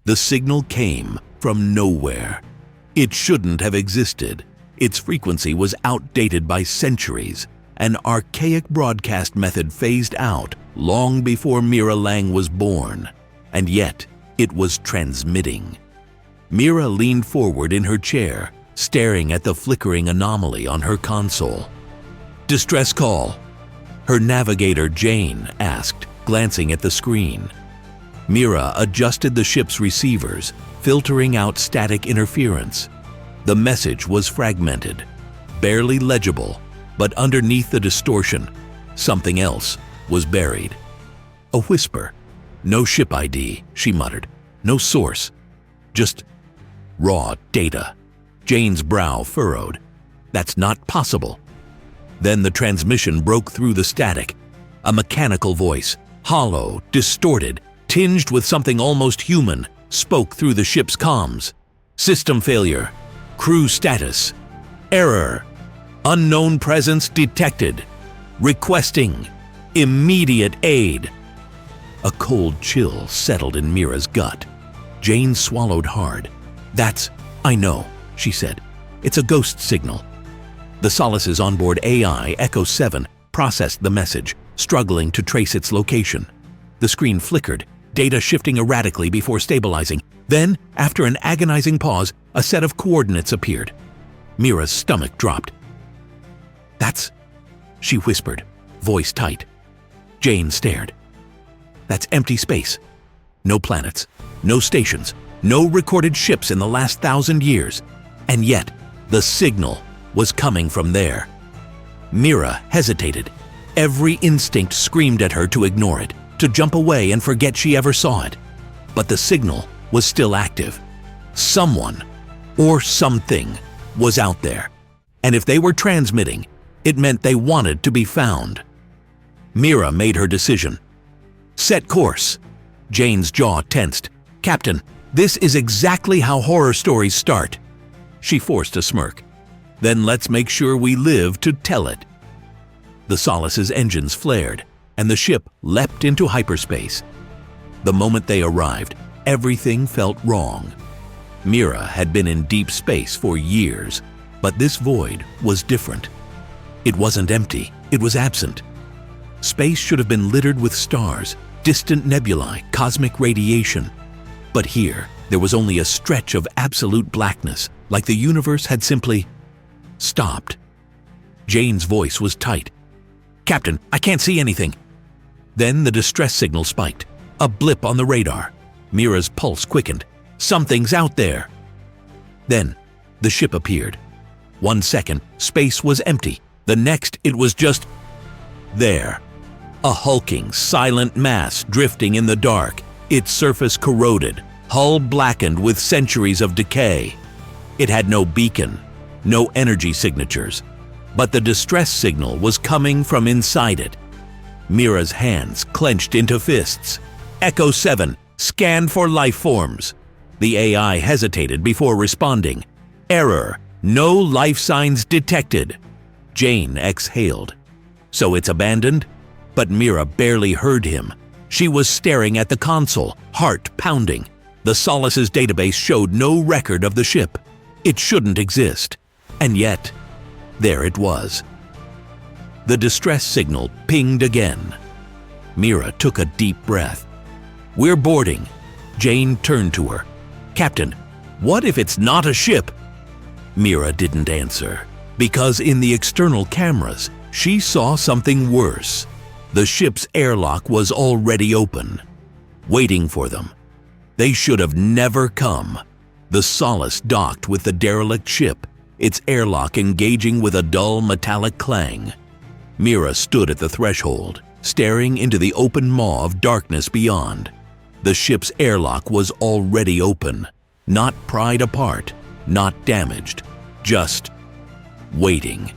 The signal came from nowhere. It shouldn't have existed. Its frequency was outdated by centuries, an archaic broadcast method phased out long before Mira Lang was born, and yet it was transmitting. Mira leaned forward in her chair, staring at the flickering anomaly on her console. "Distress call," her navigator Jane asked, glancing at the screen. Mira adjusted the ship's receivers, filtering out static interference. The message was fragmented, barely legible, but underneath the distortion, something else was buried. A whisper. "No ship ID," she muttered. "No source. Just raw data." Jane's brow furrowed. "That's not possible." Then the transmission broke through the static. A mechanical voice, hollow, distorted, tinged with something almost human, spoke through the ship's comms. "System failure. Crew status. Error. Unknown presence detected. Requesting immediate aid." A cold chill settled in Mira's gut. Jane swallowed hard. I know," she said. "It's a ghost signal." The Solace's onboard AI, Echo 7, processed the message, struggling to trace its location. The screen flickered, data shifting erratically before stabilizing. Then, after an agonizing pause, a set of coordinates appeared. Mira's stomach dropped. "That's," she whispered, voice tight. Jane stared. "That's empty space. No planets, no stations, no recorded ships in the last 1,000 years. And yet, the signal was coming from there." Mira hesitated. Every instinct screamed at her to ignore it, to jump away and forget she ever saw it. But the signal was still active. Someone, or something, was out there. And if they were transmitting, it meant they wanted to be found. Mira made her decision. "Set course." Jane's jaw tensed. "Captain, this is exactly how horror stories start." She forced a smirk. "Then let's make sure we live to tell it." The Solace's engines flared, and the ship leapt into hyperspace. The moment they arrived, everything felt wrong. Mira had been in deep space for years, but this void was different. It wasn't empty, it was absent. Space should have been littered with stars, distant nebulae, cosmic radiation. But here, there was only a stretch of absolute blackness, like the universe had simply stopped. Jane's voice was tight. "Captain, I can't see anything." Then the distress signal spiked. A blip on the radar. Mira's pulse quickened. "Something's out there." Then, the ship appeared. 1 second, space was empty. The next, it was just there. A hulking, silent mass drifting in the dark, its surface corroded, hull blackened with centuries of decay. It had no beacon, no energy signatures, but the distress signal was coming from inside it. Mira's hands clenched into fists. "Echo 7, scan for life forms." The AI hesitated before responding. "Error, no life signs detected." Jane exhaled. "So it's abandoned?" But Mira barely heard him. She was staring at the console, heart pounding. The Solace's database showed no record of the ship. It shouldn't exist. And yet, there it was. The distress signal pinged again. Mira took a deep breath. "We're boarding." Jane turned to her. "Captain, what if it's not a ship?" Mira didn't answer, because in the external cameras, she saw something worse. The ship's airlock was already open, waiting for them. They should have never come. The Solace docked with the derelict ship, its airlock engaging with a dull metallic clang. Mira stood at the threshold, staring into the open maw of darkness beyond. The ship's airlock was already open, not pried apart, not damaged, just waiting.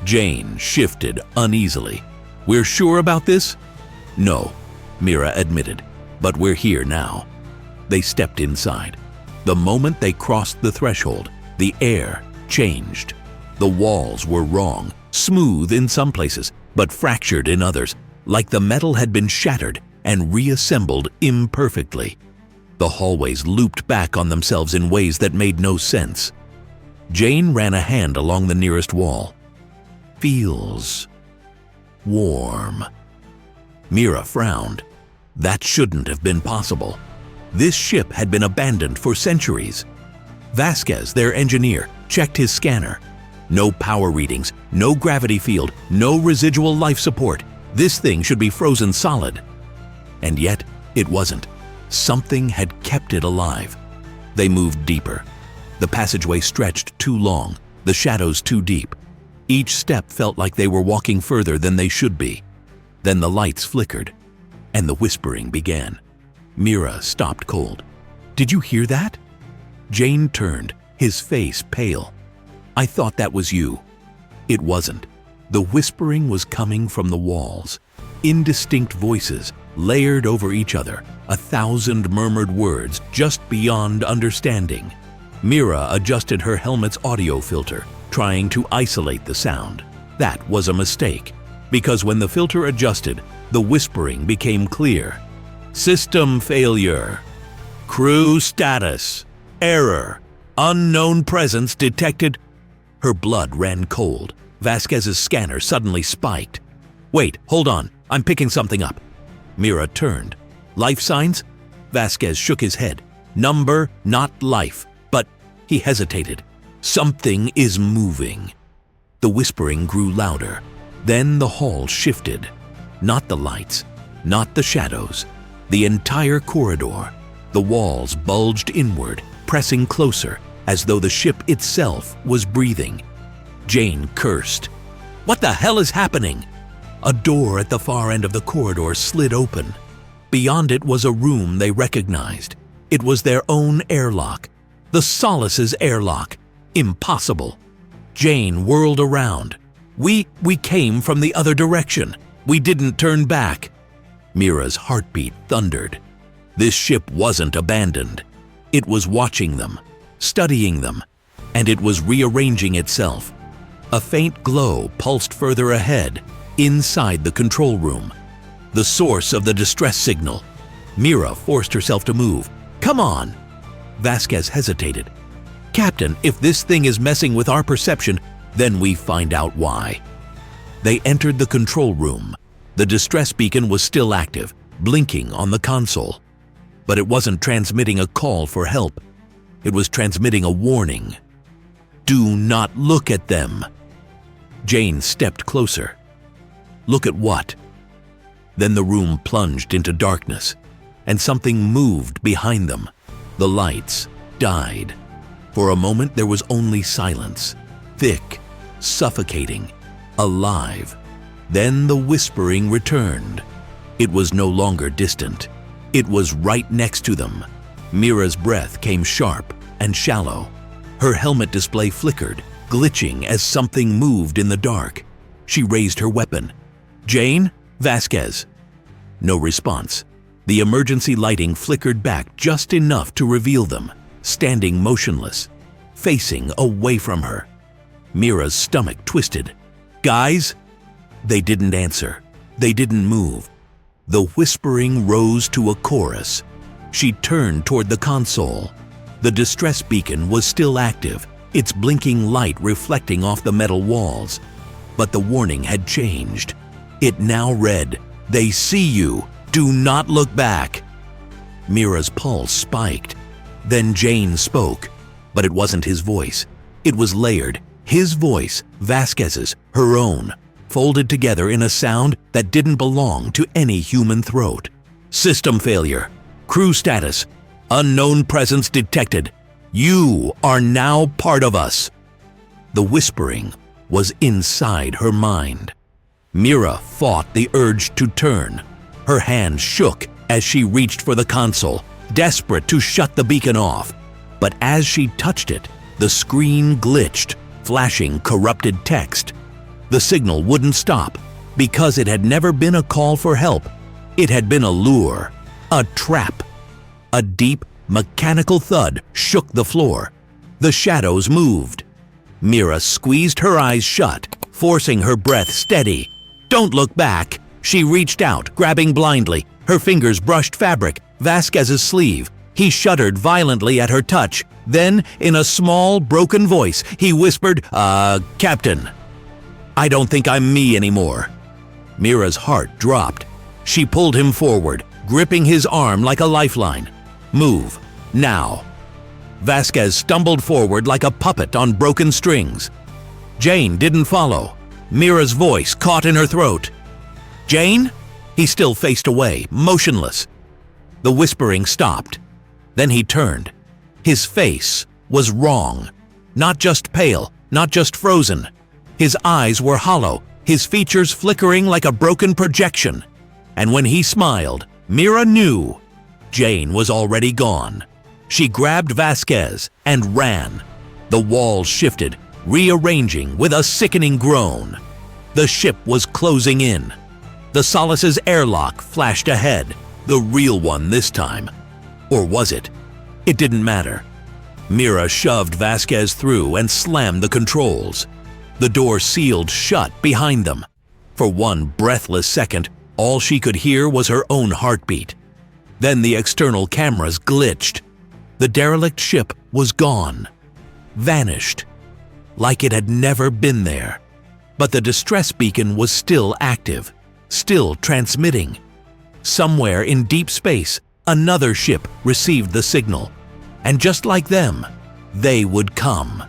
Jane shifted uneasily. "We're sure about this?" "No," Mira admitted, "but we're here now." They stepped inside. The moment they crossed the threshold, the air changed. The walls were wrong, smooth in some places, but fractured in others, like the metal had been shattered and reassembled imperfectly. The hallways looped back on themselves in ways that made no sense. Jane ran a hand along the nearest wall. Feels warm. Mira frowned. That shouldn't have been possible. This ship had been abandoned for centuries. Vasquez, their engineer, checked his scanner. No power readings, no gravity field, no residual life support. This thing should be frozen solid. And yet, it wasn't. Something had kept it alive. They moved deeper. The passageway stretched too long, the shadows too deep. Each step felt like they were walking further than they should be. Then the lights flickered, and the whispering began. Mira stopped cold. "Did you hear that?" Jane turned, his face pale. "I thought that was you." It wasn't. The whispering was coming from the walls. Indistinct voices, layered over each other, 1,000 murmured words just beyond understanding. Mira adjusted her helmet's audio filter, trying to isolate the sound. That was a mistake, because when the filter adjusted, the whispering became clear. "System failure. Crew status. Error. Unknown presence detected." Her blood ran cold. Vasquez's scanner suddenly spiked. "Wait, hold on. I'm picking something up." Mira turned. "Life signs?" Vasquez shook his head. "Number, not life." But he hesitated. "Something is moving." The whispering grew louder. Then the hall shifted. Not the lights, not the shadows. The entire corridor. The walls bulged inward, pressing closer, as though the ship itself was breathing. Jane cursed. "What the hell is happening?" A door at the far end of the corridor slid open. Beyond it was a room they recognized. It was their own airlock. The Solace's airlock. Impossible. Jane whirled around. We came from the other direction. We didn't turn back." Mira's heartbeat thundered. This ship wasn't abandoned. It was watching them, studying them, and it was rearranging itself. A faint glow pulsed further ahead, inside the control room. The source of the distress signal. Mira forced herself to move. "Come on!" Vasquez hesitated. "Captain, if this thing is messing with our perception, then we find out why." They entered the control room. The distress beacon was still active, blinking on the console. But it wasn't transmitting a call for help. It was transmitting a warning. "Do not look at them." Jane stepped closer. "Look at what?" Then the room plunged into darkness, and something moved behind them. The lights died. For a moment there was only silence, thick, suffocating, alive. Then the whispering returned. It was no longer distant. It was right next to them. Mira's breath came sharp and shallow. Her helmet display flickered, glitching as something moved in the dark. She raised her weapon. "Jane? Vasquez?" No response. The emergency lighting flickered back just enough to reveal them, standing motionless, facing away from her. Mira's stomach twisted. "Guys?" They didn't answer. They didn't move. The whispering rose to a chorus. She turned toward the console. The distress beacon was still active, its blinking light reflecting off the metal walls. But the warning had changed. It now read, "They see you. Do not look back." Mira's pulse spiked. Then Jane spoke, but it wasn't his voice. It was layered. His voice, Vasquez's, her own, folded together in a sound that didn't belong to any human throat. "System failure. Crew status. Unknown presence detected. You are now part of us." The whispering was inside her mind. Mira fought the urge to turn. Her hand shook as she reached for the console, desperate to shut the beacon off. But as she touched it, the screen glitched, flashing corrupted text. The signal wouldn't stop, because it had never been a call for help. It had been a lure, a trap. A deep, mechanical thud shook the floor. The shadows moved. Mira squeezed her eyes shut, forcing her breath steady. "Don't look back." She reached out, grabbing blindly. Her fingers brushed fabric, Vasquez's sleeve. He shuddered violently at her touch. Then, in a small, broken voice, he whispered, Captain, I don't think I'm me anymore." Mira's heart dropped. She pulled him forward, gripping his arm like a lifeline. "Move, now." Vasquez stumbled forward like a puppet on broken strings. Jane didn't follow. Mira's voice caught in her throat. "Jane?" He still faced away, motionless. The whispering stopped. Then he turned. His face was wrong. Not just pale, not just frozen. His eyes were hollow, his features flickering like a broken projection. And when he smiled, Mira knew Jane was already gone. She grabbed Vasquez and ran. The walls shifted, rearranging with a sickening groan. The ship was closing in. The Solace's airlock flashed ahead, the real one this time. Or was it? It didn't matter. Mira shoved Vasquez through and slammed the controls. The door sealed shut behind them. For one breathless second, all she could hear was her own heartbeat. Then the external cameras glitched. The derelict ship was gone. Vanished. Like it had never been there. But the distress beacon was still active, still transmitting. Somewhere in deep space, another ship received the signal. And just like them, they would come.